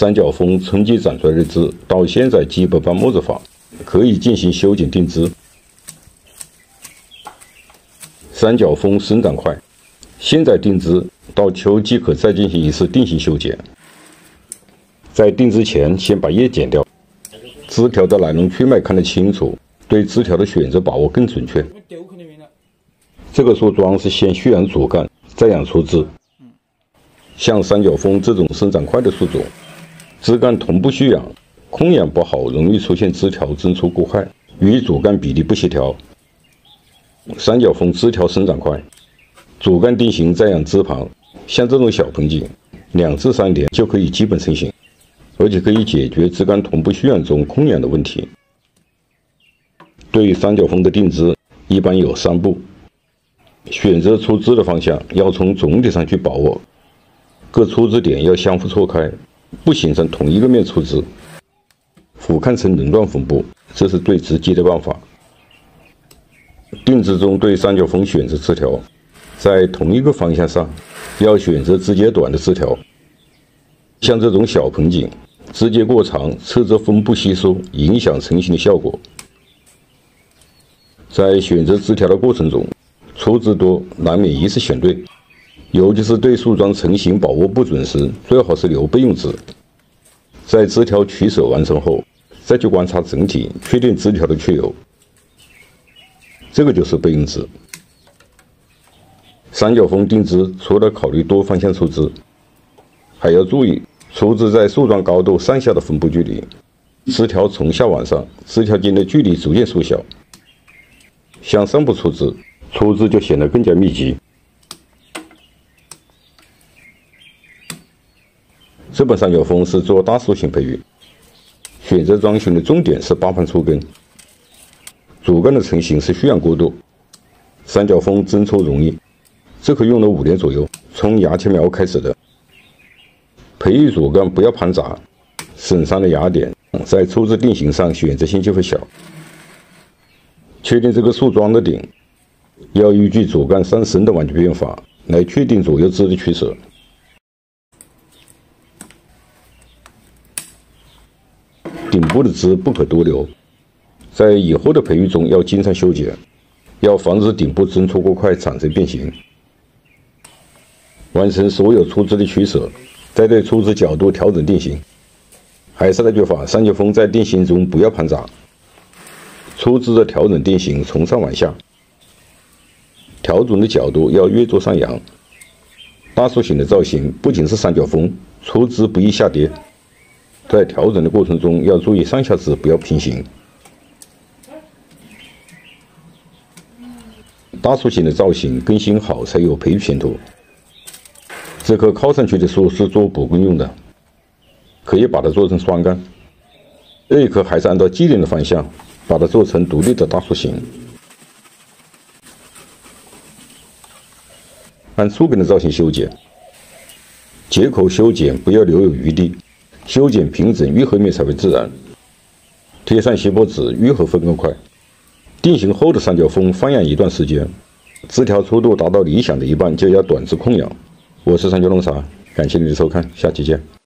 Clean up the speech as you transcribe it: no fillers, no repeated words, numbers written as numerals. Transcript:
三角风春季长出来的枝到现在基本把木质化，可以进行修剪定枝。三角风生长快，现在定枝，到秋季可再进行一次定性修剪。在定枝前，先把叶剪掉，枝条的来龙去脉看得清楚，对枝条的选择把握更准确。这个树桩是先蓄养主干，再养出枝。像三角风这种生长快的树种，枝干同步蓄养，空养不好，容易出现枝条增出过快，与主干比例不协调。三角风枝条生长快，主干定型再养枝旁，像这种小盆景，2至3年就可以基本成型，而且可以解决枝干同步蓄养中空养的问题。对于三角风的定枝，一般有3步：选择出枝的方向要从总体上去把握，各出枝点要相互错开，不形成同一个面出枝，俯瞰成棱状分布，这是最直接的办法。定枝中对三角风选择枝条，在同一个方向上要选择枝节短的枝条，像这种小盆景，枝节过长，侧枝分布稀疏，影响成型的效果。在选择枝条的过程中，出枝多难免一时选对，尤其是对树桩成型把握不准时，最好是留备用枝。在枝条取舍完成后，再去观察整体，确定枝条的去留。这个就是备用枝。三角风定枝除了考虑多方向出枝，还要注意出枝在树桩高度上下的分布距离，枝条从下往上，枝条间的距离逐渐缩小。向上部出枝，出枝就显得更加密集。这本三角风是做大树型培育，选择桩型的重点是8盘出根。主干的成型是蓄养过渡，三角风增出容易，这可用了5年左右，从芽前苗开始的。培育主干不要盘杂，省上的芽点在出枝定型上选择性就会小。确定这个树桩的顶，要依据主干上升的弯曲变法来确定左右枝的取舍。顶部的枝不可多留，在以后的培育中要经常修剪，要防止顶部增出过快产生变形。完成所有出枝的取舍，再对出枝角度调整定型。还是那句话，三角风在定型中不要盘杂，出枝的调整定型从上往下，调整的角度要越做上扬。大树型的造型不仅是三角风，出枝不易下跌，在调整的过程中要注意上下枝不要平行。大树型的造型更新好才有培育前途。这棵靠上去的树是做补根用的，可以把它做成双干。这一棵还是按照既定的方向，把它做成独立的大树型。按树根的造型修剪，接口修剪不要留有余地，修剪平整愈合面才会自然。贴上锡箔纸，愈合分更快。定型后的三角风放养一段时间，枝条粗度达到理想的一半，就要短枝控养。我是三角龙茶，感谢您的收看，下期见。